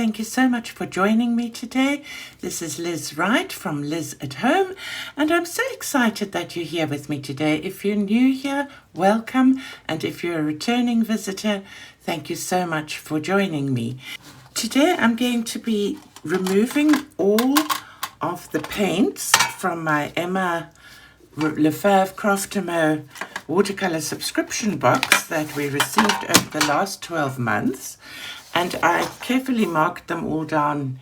thank you so much for joining me today. This is Liz Wright from Liz at Home, and I'm so excited that you're here with me today. If you're new here, welcome, and if you're a returning visitor, thank you so much for joining me. Today I'm going to be removing all of the paints from my Emma Lefebvre Craftamo watercolor subscription box that we received over the last 12 months, and I carefully marked them all down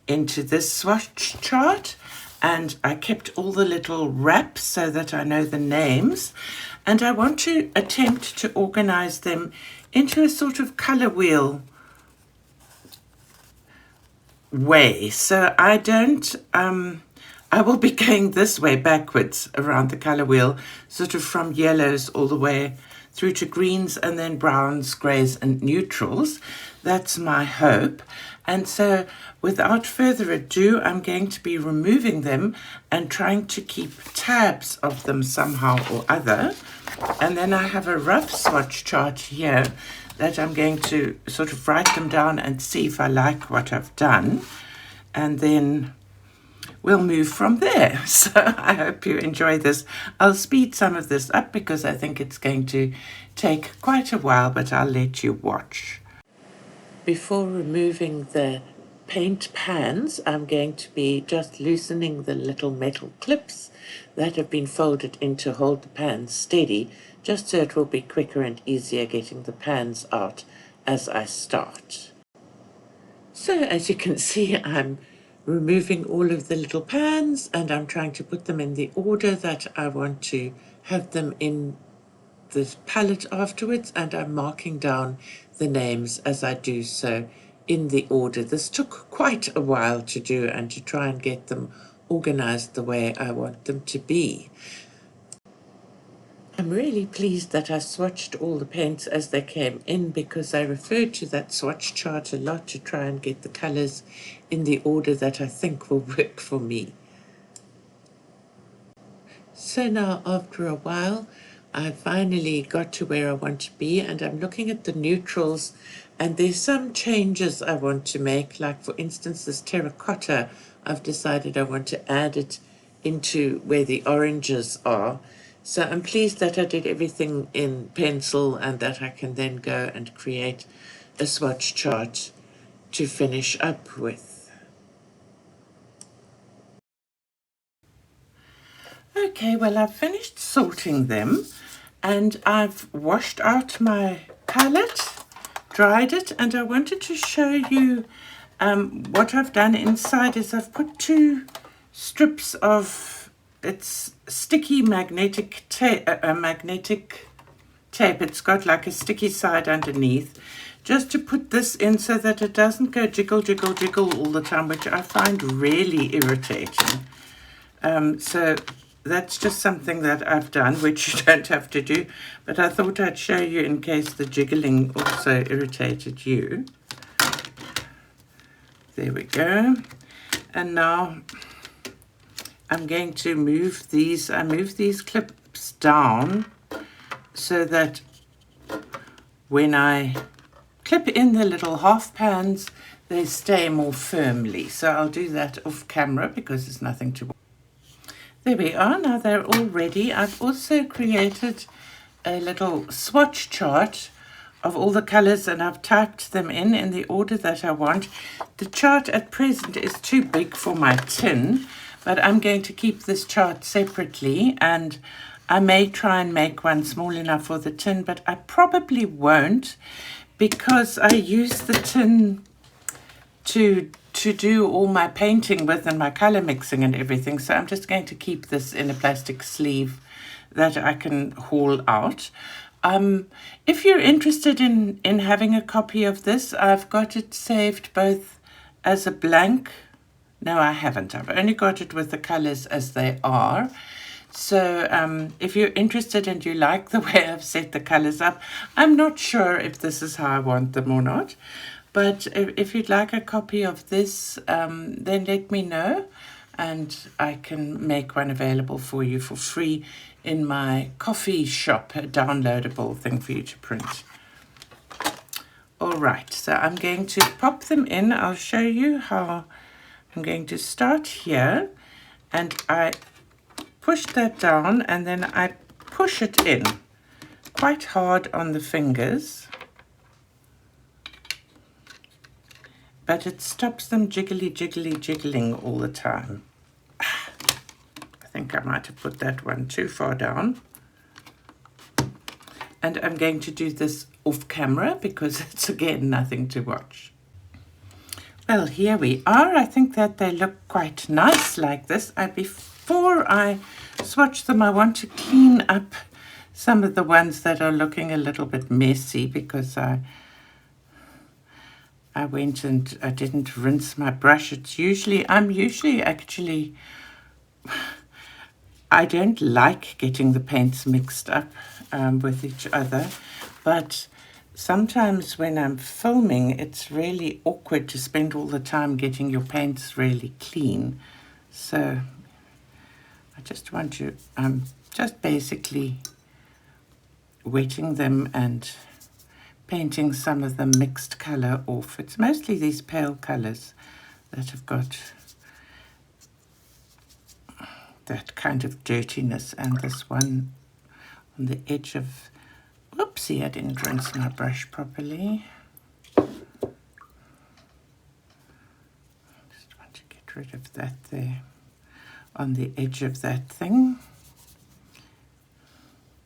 into this swatch chart, and I kept all the little wraps so that I know the names, and I want to attempt to organize them into a sort of color wheel way. So I will be going this way backwards around the color wheel, sort of from yellows all the way through to greens and then browns, grays and neutrals. That's my hope. And so without further ado, I'm going to be removing them and trying to keep tabs of them somehow or other. And then I have a rough swatch chart here that I'm going to sort of write them down and see if I like what I've done. And then we'll move from there. So I hope you enjoy this. I'll speed some of this up because I think it's going to take quite a while, but I'll let you watch. Before removing the paint pans, I'm going to be just loosening the little metal clips that have been folded in to hold the pans steady, just so it will be quicker and easier getting the pans out as I start. So as you can see, I'm removing all of the little pans, and I'm trying to put them in the order that I want to have them in the palette afterwards, and I'm marking down the names as I do so in the order. This took quite a while to do and to try and get them organized the way I want them to be. I'm really pleased that I swatched all the paints as they came in, because I referred to that swatch chart a lot to try and get the colors in the order that I think will work for me. So now after a while, I finally got to where I want to be, and I'm looking at the neutrals, and there's some changes I want to make. Like for instance, this terracotta, I've decided I want to add it into where the oranges are. So I'm pleased that I did everything in pencil and that I can then go and create a swatch chart to finish up with. Okay, well, I've finished sorting them and I've washed out my palette, dried it, and I wanted to show you what I've done inside is I've put 2 strips of it's sticky magnetic tape. It's got like a sticky side underneath, just to put this in so that it doesn't go jiggle, jiggle, jiggle all the time, which I find really irritating. So that's just something that I've done, which you don't have to do, but I thought I'd show you in case the jiggling also irritated you. There we go. And now I'm going to move these. I move these clips down so that when I clip in the little half pans, they stay more firmly. So I'll do that off camera because there's nothing to. There we are. Now they're all ready. I've also created a little swatch chart of all the colors, and I've typed them in the order that I want. The chart at present is too big for my tin, but I'm going to keep this chart separately, and I may try and make one small enough for the tin, but I probably won't, because I use the tin to do all my painting with and my color mixing and everything. So I'm just going to keep this in a plastic sleeve that I can haul out. If you're interested in having a copy of this, I've got it saved both as a blank. No, I haven't. I've only got it with the colors as they are. So if you're interested and you like the way I've set the colors up, I'm not sure if this is how I want them or not. But if you'd like a copy of this, then let me know, and I can make one available for you for free in my coffee shop, a downloadable thing for you to print. All right, so I'm going to pop them in. I'll show you how. I'm going to start here, and I push that down, and then I push it in quite hard on the fingers, but it stops them jiggling all the time. I think I might have put that one too far down. And I'm going to do this off camera because it's again nothing to watch. Well, here we are. I think that they look quite nice like this. Before I swatch them, I want to clean up some of the ones that are looking a little bit messy because I went and I didn't rinse my brush. I'm usually actually, I don't like getting the paints mixed up with each other, but sometimes when I'm filming, it's really awkward to spend all the time getting your paints really clean. So I just want to, just basically wetting them and painting some of the mixed color off. It's mostly these pale colors that have got that kind of dirtiness, and this one on the edge of, whoopsie, I didn't rinse my brush properly. Just want to get rid of that there on the edge of that thing.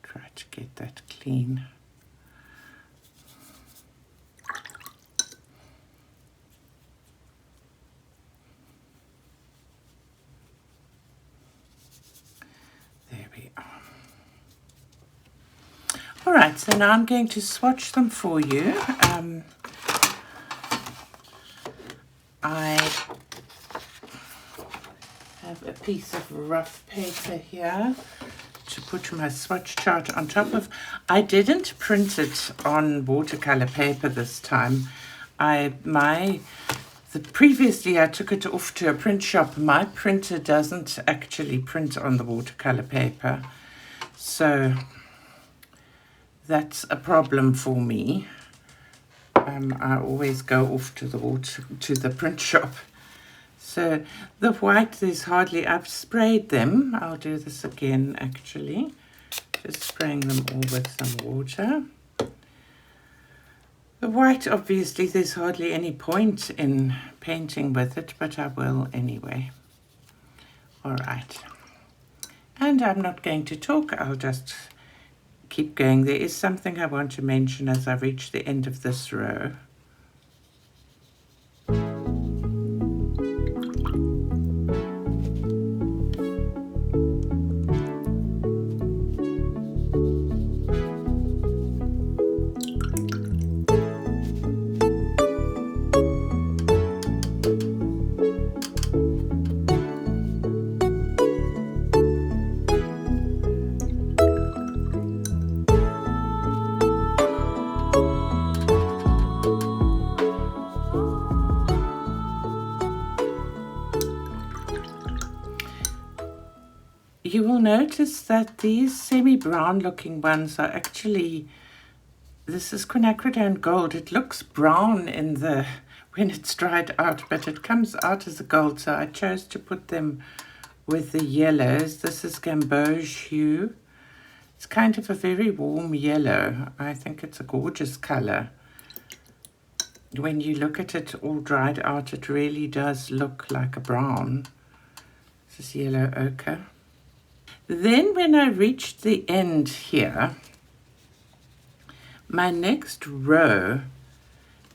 Try to get that clean. There we are. All right, so now I'm going to swatch them for you. I have a piece of rough paper here to put my swatch chart on top of. I didn't print it on watercolor paper this time. Previously I took it off to a print shop. My printer doesn't actually print on the watercolor paper, so that's a problem for me. I always go off to the print shop. So the white, there's hardly, I've sprayed them. I'll do this again actually. Just spraying them all with some water. The white, obviously, there's hardly any point in painting with it, but I will anyway. All right. And I'm not going to talk, I'll just keep going. There is something I want to mention as I reach the end of this row. You will notice that these semi-brown looking ones are actually, this is quinacridone gold. It looks brown when it's dried out, but it comes out as a gold, so I chose to put them with the yellows. This is Gamboge hue. It's kind of a very warm yellow. I think it's a gorgeous color. When you look at it all dried out, it really does look like a brown. This is yellow ochre. Then when I reached the end here, my next row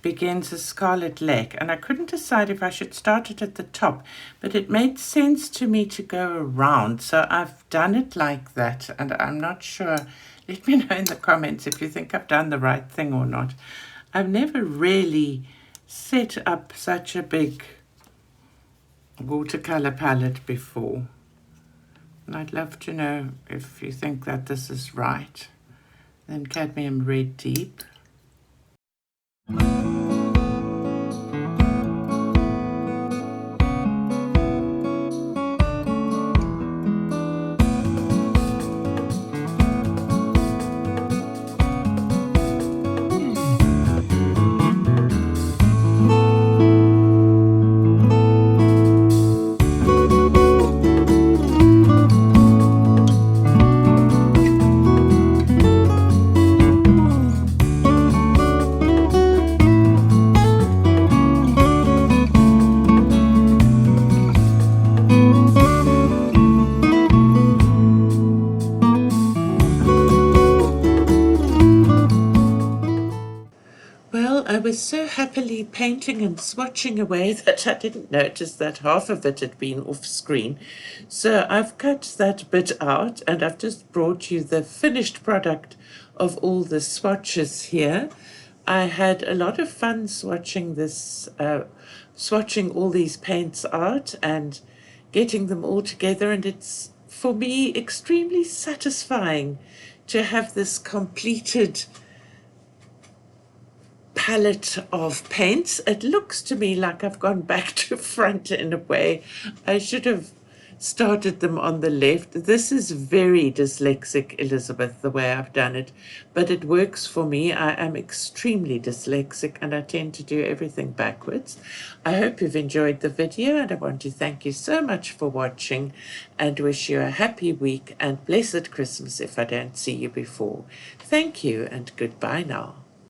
begins a Scarlet Lake, and I couldn't decide if I should start it at the top, but it made sense to me to go around, so I've done it like that, and I'm not sure. Let me know in the comments if you think I've done the right thing or not. I've never really set up such a big watercolor palette before. And I'd love to know if you think that this is right. Then cadmium red deep. so happily painting and swatching away that I didn't notice that half of it had been off screen. So I've cut that bit out, and I've just brought you the finished product of all the swatches here. I had a lot of fun swatching all these paints out and getting them all together, and it's for me extremely satisfying to have this completed palette of paints. It looks to me like I've gone back to front in a way. I should have started them on the left. This is very dyslexic, Elizabeth, the way I've done it, but it works for me. I am extremely dyslexic and I tend to do everything backwards. I hope you've enjoyed the video, and I want to thank you so much for watching and wish you a happy week and blessed Christmas if I don't see you before. Thank you and goodbye now.